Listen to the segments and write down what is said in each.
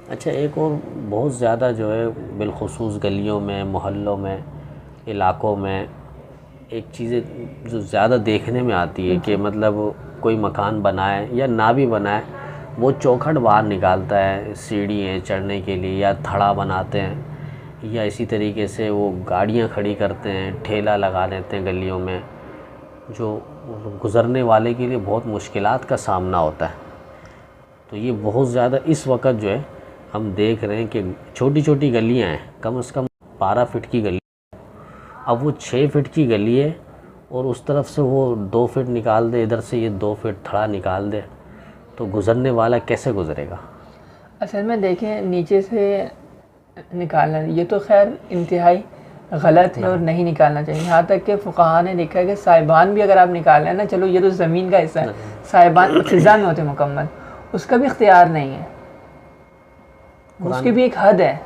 अच्छा, एक और बहुत ज़्यादा जो है बिलखुसूस गलियों में, मोहल्लों में, इलाक़ों में एक चीज़ें जो ज़्यादा देखने में आती है कि मतलब कोई मकान बनाए या ना भी बनाए, वो चौखट बाहर निकालता है सीढ़ी है चढ़ने के लिए, या थड़ा बनाते हैं, या इसी तरीके से वो गाड़ियाँ खड़ी करते हैं, ठेला लगा देते हैं गलियों में, जो गुज़रने वाले के लिए बहुत मुश्किलात का सामना होता है। तो ये बहुत ज़्यादा इस वक्त जो है हम देख रहे हैं कि छोटी छोटी गलियां हैं, कम से कम 12 फीट की गली, अब वो 6 फीट की गली है और उस तरफ से वो 2 फीट निकाल दे, इधर से ये 2 फीट थड़ा निकाल दे, तो गुज़रने वाला कैसे गुज़रेगा? असल में देखें, नीचे से निकालना ये तो खैर इंतहाई गलत है और नहीं निकालना चाहिए। यहाँ तक कि फुक़हा ने लिखा है कि साहिबान भी अगर आप निकाल लें ना, चलो ये तो ज़मीन का हिस्सा है, साहिबान फ़िज़ा में होते मुकम्मल, उसका भी इख्तियार नहीं है, उसकी भी एक हद है।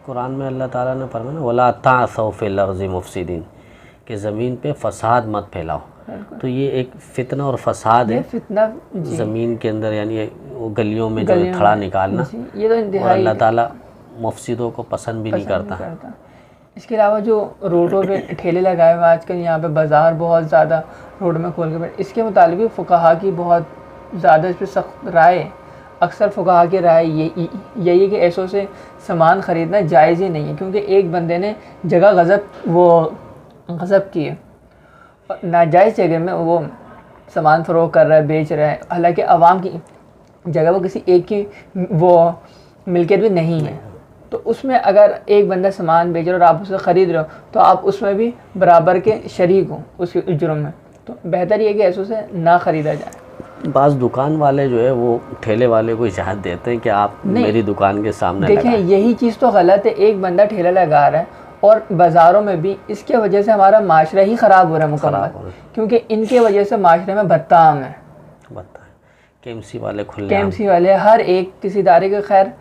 कुरान में अल्लाह ताला ने फरमाया वला तासौ फिल अर्ज़ि मुफ़सिदीन, कि ज़मीन पे फ़साद मत फैलाओ। तो ये एक फ़ितना और फ़साद है फितना ज़मीन के अंदर, यानी वो गलियों में जो थड़ा निकालना, ये तो और अल्लाह ताला मुफ़सिदों को पसंद भी नहीं करता। इसके अलावा जो रोडों पे ठेले लगाए हुए आजकल, यहाँ पे बाज़ार बहुत ज़्यादा रोड में खोल के बैठे, इसके मुतालिक भी फुक़हा की बहुत ज़्यादा इस पर सख्त राय है। अक्सर फुक़हा की राय यही है कि ऐसों से सामान ख़रीदना जायज़ ही नहीं है, क्योंकि एक बंदे ने जगह गज़ब की है, नाजायज़ जगह में वो सामान फ़रोख्त कर रहा है, बेच रहा है, हालांकि आवाम की जगह वो किसी एक की वो मिल्कियत भी नहीं है। तो उसमें अगर एक बंदा सामान बेच रहा है और आप उसे ख़रीद रहे हो, तो आप उसमें भी बराबर के शरीक हो उस जुर्म में। तो बेहतर ये है कि ऐसों से ना ख़रीदा जाए। बाज़ दुकान वाले जो है वो ठेले वाले को इजाज़त देते हैं कि आप मेरी दुकान के सामने देखें, यही चीज़ तो गलत है। एक बंदा ठेला लगा रहा है और बाज़ारों में भी, इसके वजह से हमारा माशरा ही ख़राब हो रहा है मुकम्मल, क्योंकि इनके वजह से माशरे में भत्ता आम है। केएमसी वाले खुले, केएमसी वाले हर एक किसी इदारे के, खैर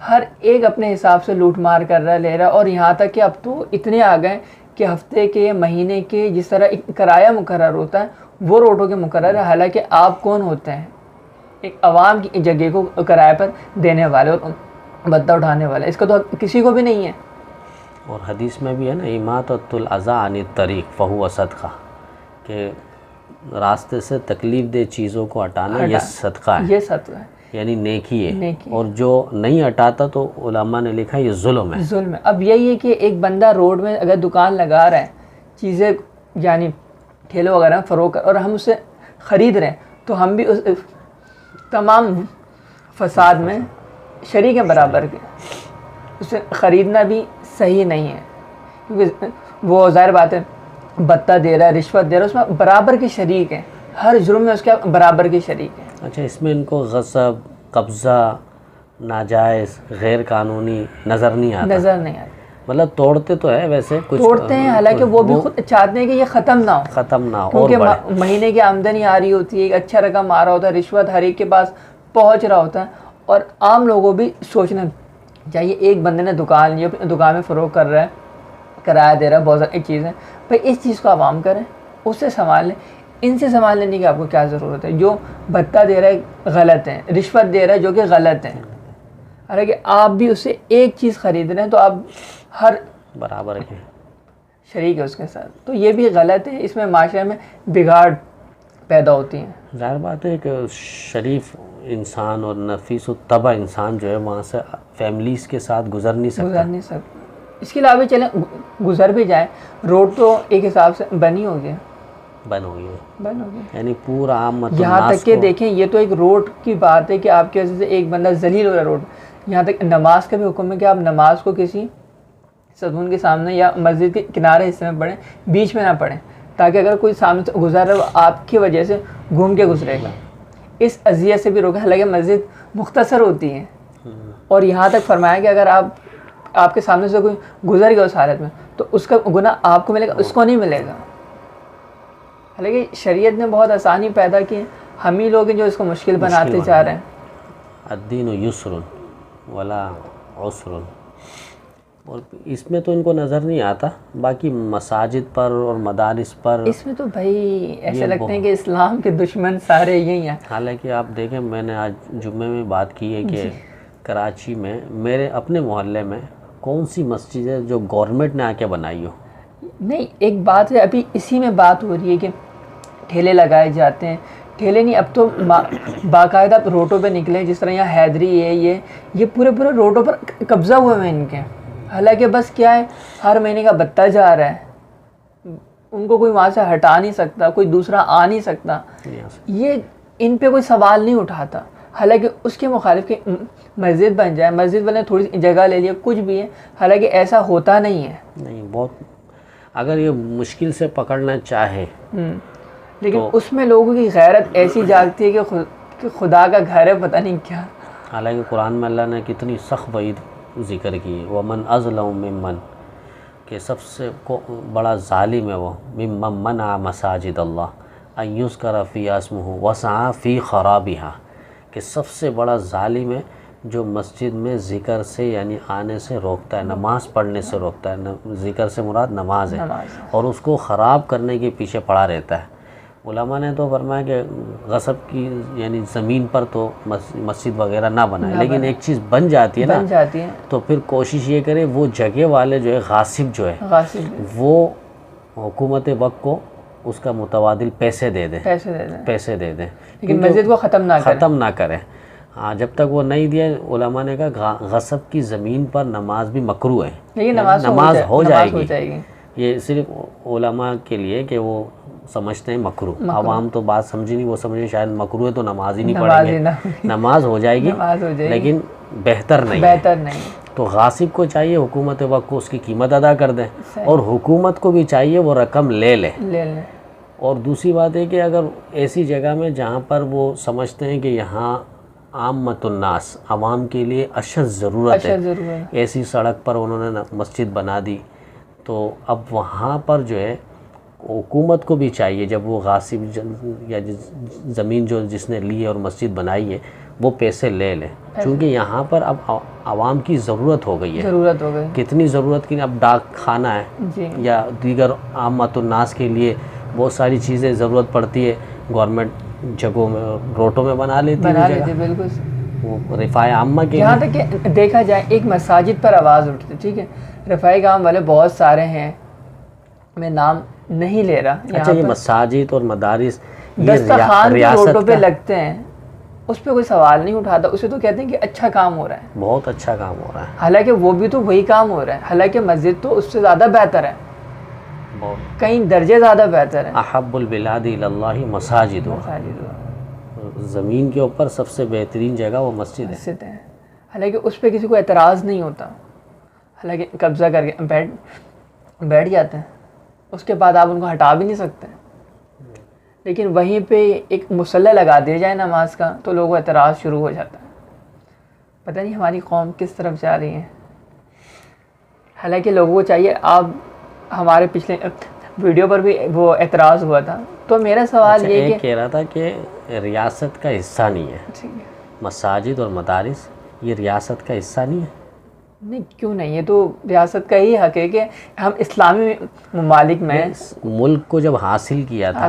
हर एक अपने हिसाब से लूट मार कर रहा है, ले रहा है। और यहाँ तक कि अब तो इतने आ गए कि हफ्ते के, महीने के जिस तरह किराया मुकर्रर होता है वो रोडों के मुकर्रर है। हालांकि आप कौन होते हैं एक आवाम की जगह को किराए पर देने वाले और भत्ता उठाने वाले, इसका तो किसी को भी नहीं है। और हदीस में भी है ना, इमाततुल अज़ा अनित तरीक़ फ़हुव सदक़ा, कि रास्ते से तकलीफ़ दे चीज़ों को हटाना ये सदका है, ये सदका है, यानी नेकी है। और जो नहीं हटाता तो उलमा ने लिखा ये जुल्म है। जुल्म है। अब यही है कि एक बंदा रोड में अगर दुकान लगा रहा है, चीज़ें यानी ठेले वगैरह फ़रोख्त, और हम उससे ख़रीद रहे हैं, तो हम भी उस तमाम फसाद में शरीक हैं बराबर के। उसे ख़रीदना भी सही नहीं है, क्योंकि वो ज़ाहिर बात है भत्ता दे रहा है, रिश्वत दे रहा है, उसमें बराबर के शरीक है, हर जुर्म में उसके बराबर के शरीक है। अच्छा, इसमें इनको गसब, कब्ज़ा, नाजायज़, गैर कानूनी नज़र नहीं आता। मतलब तोड़ते तो है, वैसे कुछ तोड़ते हैं, हालांकि वो भी खुद चाहते हैं कि ये ख़त्म ना हो, क्योंकि महीने की आमदनी आ रही होती है, एक अच्छा रकम आ रहा होता है, रिश्वत हर एक के पास पहुंच रहा होता है। और आम लोगों भी सोचना चाहिए, एक बंदे ने दुकान ली, अपनी दुकान में फ़रोख्त कर रहा है, किराया दे रहा है, बहुत सारी चीज़ें, भाई इस चीज़ को आवाम करें, उससे संभाल लें। इनसे संभाल लेने की आपको क्या ज़रूरत है? जो भत्ता दे रहा है गलत है, रिश्वत दे रहा है जो कि गलत है, हालांकि आप भी उससे एक चीज़ ख़रीद रहे हैं, तो आप हर बराबर के शरीक है उसके साथ, तो ये भी गलत है। इसमें माशरे में बिगाड़ पैदा होती है। ज़ाहिर बात है कि शरीफ इंसान और नफीस व तबा इंसान जो है वहाँ से फैमिलीज़ के साथ गुज़र नहीं सकता। इसके अलावा चलें गुज़र भी जाए, रोड तो एक हिसाब से बन हो गया, यानी पूरा आम, यहाँ तक के देखें, ये तो एक रोड की बात है कि आपकी वजह से एक बंदा जलील हो रहा है रोड। यहाँ तक नमाज का भी हुक्म है कि आप नमाज को किसी सतून के सामने या मस्जिद के किनारे हिस्से में पढ़ें, बीच में ना पढ़ें, ताकि अगर कोई सामने से गुजर रहा है वो आपकी वजह से घूम के गुजरेगा। इस अजियत से भी रोका। हालांकि मस्जिद मुख्तसर होती है, और यहाँ तक फरमाया कि अगर आपके सामने से कोई गुजर गया उस हालत में, तो उसका गुनाह आपको मिलेगा, उसको नहीं मिलेगा। हालांकि शरीयत ने बहुत आसानी पैदा की है, हम ही लोग हैं जो इसको मुश्किल बनाते जा रहे हैं। अद्दीन युस्रुन वला उसरुन, और इसमें तो इनको नज़र नहीं आता, बाकी मसाजिद पर और मदारिस पर इसमें तो भाई ऐसे लगते हैं कि इस्लाम के दुश्मन सारे यही हैं। हालांकि आप देखें, मैंने आज जुम्मे में बात की है कि कराची में मेरे अपने मोहल्ले में कौन सी मस्जिद है जो गवर्नमेंट ने आके बनाई हो? नहीं, एक बात है, अभी इसी में बात हो रही है कि ठेले लगाए जाते हैं। ठेले नहीं, अब तो बाकायदा रोडों पे निकले, जिस तरह यहाँ हैदरी है, ये पूरे रोडों पर कब्ज़ा हुए हैं इनके। हालांकि बस क्या है, हर महीने का भत्ता जा रहा है, उनको कोई वहाँ से हटा नहीं सकता, कोई दूसरा आ नहीं सकता, ये इन पे कोई सवाल नहीं उठाता। हालांकि उसके मुखालिफ की मस्जिद बन जाए, मस्जिद वाले थोड़ी जगह ले लिया, कुछ भी है, हालांकि ऐसा होता नहीं है। नहीं, बहुत अगर ये मुश्किल से पकड़ना चाहे लेकिन तो उसमें लोगों की गैरत ऐसी जागती है कि खुदा का घर है, पता नहीं क्या। हालांकि कुरान में अल्लाह ने कितनी सख्त वईद ज़िक्र की है, वमन अज़लम मिम्मन, कि सबसे को बड़ा ज़ालिम है वो, मिम्मन मना मसाजिद अल्लाह अन युज़करा फ़ीहा इस्मुहु वसआ फ़ी ख़राबिहा, कि सबसे बड़ा ज़ालिम है जो मस्जिद में ज़िक्र से यानी आने से रोकता है, नमाज़ पढ़ने से रोकता है। ज़िक्र से मुराद नमाज है, और उसको ख़राब करने के पीछे पड़ा रहता है। उलमा ने तो फरमाया कि गसब की यानी ज़मीन पर तो मस्जिद वगैरह ना बनाए, लेकिन एक चीज़ बन जाती है ना, तो फिर कोशिश ये करे वो जगह वाले जो है गासिब जो है वो हुकूमत वक्त को उसका मुतवादिल पैसे दे दें, लेकिन मस्जिद को ख़त्म ना करें। हाँ, जब तक वो नहीं दिया, उलमा ने कहा गसब की ज़मीन पर नमाज भी मकरू है, लेकिन नमाज हो जाएगी। ये सिर्फ उलमा के लिए कि वो समझते हैं मकरू, आवाम तो बात समझी नहीं, वो समझे शायद मकरू है तो नमाज ही नहीं पढ़ेंगे। नमाज हो जाएगी, लेकिन बेहतर नहीं। तो गासिब को चाहिए हुकूमत वक्त को उसकी कीमत अदा कर दें, और हुकूमत को भी चाहिए वो रकम ले ले। और दूसरी बात है कि अगर ऐसी जगह में जहाँ पर वो समझते हैं कि यहाँ आम्मतुन्नास आवाम के लिए अशद ज़रूरत है, ऐसी सड़क पर उन्होंने मस्जिद बना दी, तो अब वहाँ पर जो है हुकूमत को भी चाहिए, जब वो गासिब या ज़मीन जो जिसने ली है और मस्जिद बनाई है वो पैसे ले लें, क्योंकि यहाँ पर अब आवाम की ज़रूरत हो गई है। कितनी ज़रूरत की, अब डाक खाना है या दीगर आम्मतुन्नास के लिए बहुत सारी चीज़ें ज़रूरत पड़ती है, गवर्नमेंट जगहों में रोटों में बना लेती है, बिल्कुल वो रिफ़ाए आम्मा के। यहाँ तक कि देखा जाए एक मसाजिद पर आवाज़ उठती, ठीक है, रिफ़ाए आम वाले बहुत सारे हैं, मैं नाम नहीं ले रहा। अच्छा, ये मसाजिद और मदारिस दस्तरखान रोडों पे लगते हैं, उस पर कोई सवाल नहीं उठाता, उसे तो कहते हैं कि अच्छा काम हो रहा है, बहुत अच्छा काम हो रहा है, हालांकि वो भी तो वही काम हो रहा है, हालांकि मस्जिद तो उससे ज़्यादा बेहतर है, कई दर्जे ज़्यादा बेहतर है। अहब्बुल बिलादि इलल्लाहि मसाजिद, ज़मीन के ऊपर सबसे बेहतरीन जगह वो मस्जिद है। हालांकि उस पर किसी को एतराज़ नहीं होता, हालांकि कब्ज़ा करके बैठ जाते हैं, उसके बाद आप उनको हटा भी नहीं सकते। लेकिन वहीं पे एक मुसल्ला लगा दिया जाए नमाज का तो लोगों को एतराज़ शुरू हो जाता है, पता नहीं हमारी कौम किस तरफ जा रही है। हालांकि लोगों को चाहिए, आप हमारे पिछले वीडियो पर भी वो एतराज़ हुआ था, तो मेरा सवाल ये कि कह रहा था कि रियासत का हिस्सा नहीं है मसाजिद और मदारिस, ये रियासत का हिस्सा नहीं है। नहीं, क्यों नहीं, ये तो रियासत का ही हक है कि हम इस्लामी ममालिक में मुल्क को जब हासिल किया था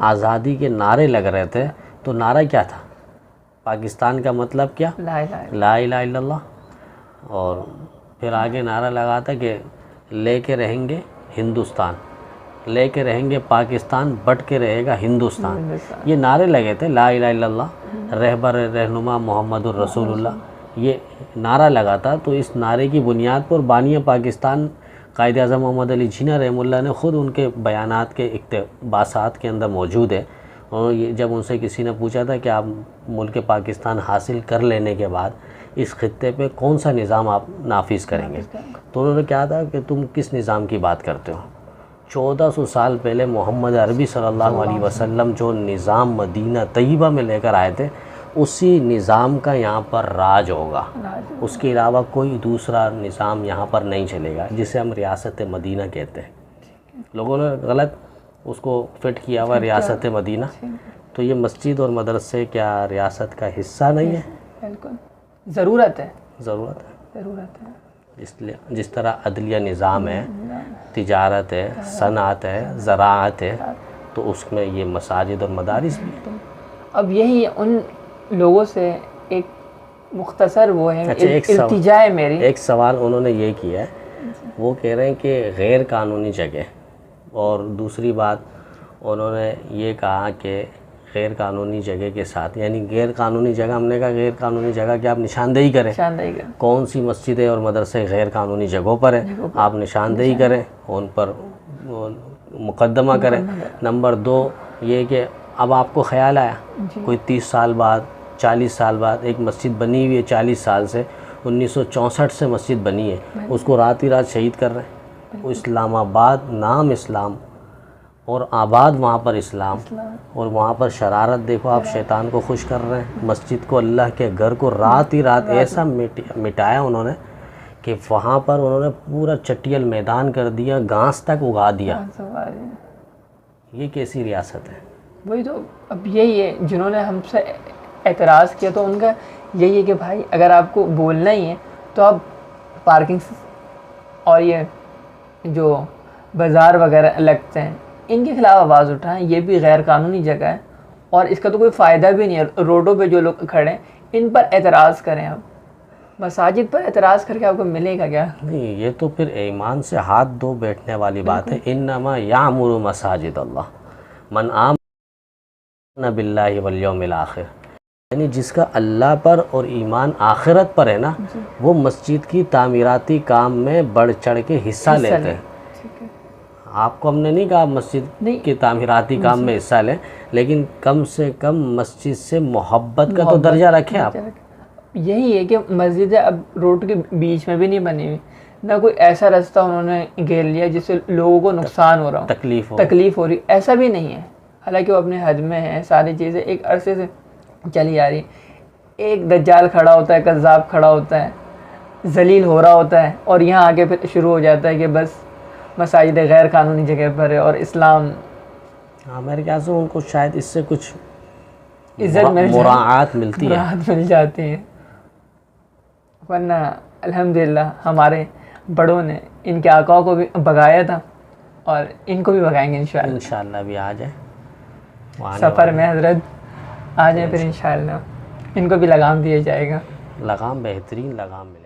आज़ादी के नारे लग रहे थे, तो नारा क्या था? पाकिस्तान का मतलब क्या? ला इलाहा इल्लल्लाह। और फिर आगे नारा लगा था कि लेके रहेंगे हिंदुस्तान, लेके रहेंगे पाकिस्तान, बट के रहेगा हिंदुस्तान। ये नारे लगे थे, ला इलाहा इल्लल्लाह, रहबर रहनुमा मोहम्मदुर रसूलुल्लाह, ये नारा लगा था। तो इस नारे की बुनियाद पर बानिया पाकिस्तान कायद आज़म मोहम्मद अली जिन्ना रहमुल्लाह ने ख़ुद उनके बयानात के इक़्तिबासात के अंदर मौजूद है। और ये जब उनसे किसी ने पूछा था कि आप मुल्क पाकिस्तान हासिल कर लेने के बाद इस ख़ित्ते पे कौन सा निज़ाम आप नाफिज़ करेंगे, तो उन्होंने कहा था कि तुम किस निज़ाम की बात करते हो? 1400 साल पहले मोहम्मद अरबी सल्लल्लाहु अलैहि वसल्लम जो निज़ाम मदीना तैयबा में लेकर आए थे, उसी निज़ाम का यहाँ पर राज होगा, उसके अलावा कोई दूसरा निज़ाम यहाँ पर नहीं चलेगा, जिसे हम रियासत मदीना कहते हैं। लोगों ने गलत उसको फिट किया हुआ रियासत मदीना। तो ये मस्जिद और मदरसे क्या रियासत का हिस्सा नहीं है? बिल्कुल ज़रूरत है। इसलिए जिस तरह अदलिया निज़ाम है, तिजारत है, सनात है, ज़राअत है, तो उसमें ये मसाजिद और मदारिस भी। अब यही उन लोगों से एक मुख्तसर वो है, अच्छा, इल्तिजा है मेरी। एक सवाल उन्होंने ये किया है, वो कह रहे हैं कि गैर कानूनी जगह, और दूसरी बात उन्होंने ये कहा कि गैर कानूनी जगह के साथ, यानी गैर कानूनी जगह, हमने कहा गैर कानूनी जगह कि आप निशानदेही करें, कौन सी मस्जिदें और मदरसे गैर कानूनी जगहों पर है, आप निशानदेही करें, उन पर मुकदमा करें। नंबर 2 ये कि अब आपको ख्याल आया कोई 30 साल बाद, 40 साल बाद एक मस्जिद बनी हुई है, 40 साल से, 1964 से मस्जिद बनी है, उसको रात ही रात शहीद कर रहे हैं। वो इस्लामाबाद, नाम इस्लाम और आबाद वहाँ पर इस्लाम, और वहाँ पर शरारत देखो आप, शैतान को खुश कर रहे हैं। मस्जिद को, अल्लाह के घर को रात ही रात ऐसा मिटाया उन्होंने कि वहाँ पर उन्होंने पूरा चटियल मैदान कर दिया, घास तक उगा दिया। ये कैसी रियासत है? वही तो, अब यही है, जिन्होंने हमसे एतराज़ किया तो उनका यही है कि भाई अगर आपको बोलना ही है तो आप पार्किंग और ये जो बाज़ार वगैरह लगते हैं इनके ख़िलाफ़ आवाज़ उठाएं। ये भी गैर कानूनी जगह है और इसका तो कोई फ़ायदा भी नहीं है। रोडों पे जो लोग खड़े हैं इन पर एतराज़ करें आप, मसाजिद पर एतराज़ करके आपको मिलेगा क्या? नहीं, ये तो फिर ईमान से हाथ धो बैठने वाली बात है। इन्नमा यामुरु मसाजिद अल्लाह मन आमन बिल्लाहि वल यौमिल आखिर, यानी जिसका अल्लाह पर और ईमान आखिरत पर है ना, वो मस्जिद की तामीराती काम में बढ़ चढ़ के हिस्सा लेते हैं। आपको हमने नहीं कहा मस्जिद के तामीराती काम में हिस्सा लें, लेकिन कम से कम मस्जिद से मोहब्बत का तो दर्जा रखें आप। यही है कि मस्जिद अब रोड के बीच में भी नहीं बनी हुई, ना कोई ऐसा रास्ता उन्होंने घेर लिया जिससे लोगों को नुकसान हो रहा हो, तकलीफ़ हो रही, ऐसा भी नहीं है। हालांकि वो अपने हद में है, सारी चीज़ें एक अरसे से चली आ रही। एक दज्जाल खड़ा होता है, कज़्ज़ाब खड़ा होता है, जलील हो रहा होता है, और यहाँ आके फिर शुरू हो जाता है कि बस मसाजिद गैर कानूनी जगह पर है और इस्लाम। हाँ, मेरे ख्याल से उनको शायद इससे कुछ इज़्ज़त मुराआत मिलती है, मिल जाती है। वरना अल्हम्दुलिल्लाह हमारे बड़ों ने इनके आकाओं को भी भगाया था और इनको भी भगाएंगे इंशाअल्लाह। भी आ जाए सफ़र में हज़रत आ जाए, फिर इंशाअल्लाह इनको भी लगाम दिया जाएगा। लगाम, बेहतरीन लगाम मिले।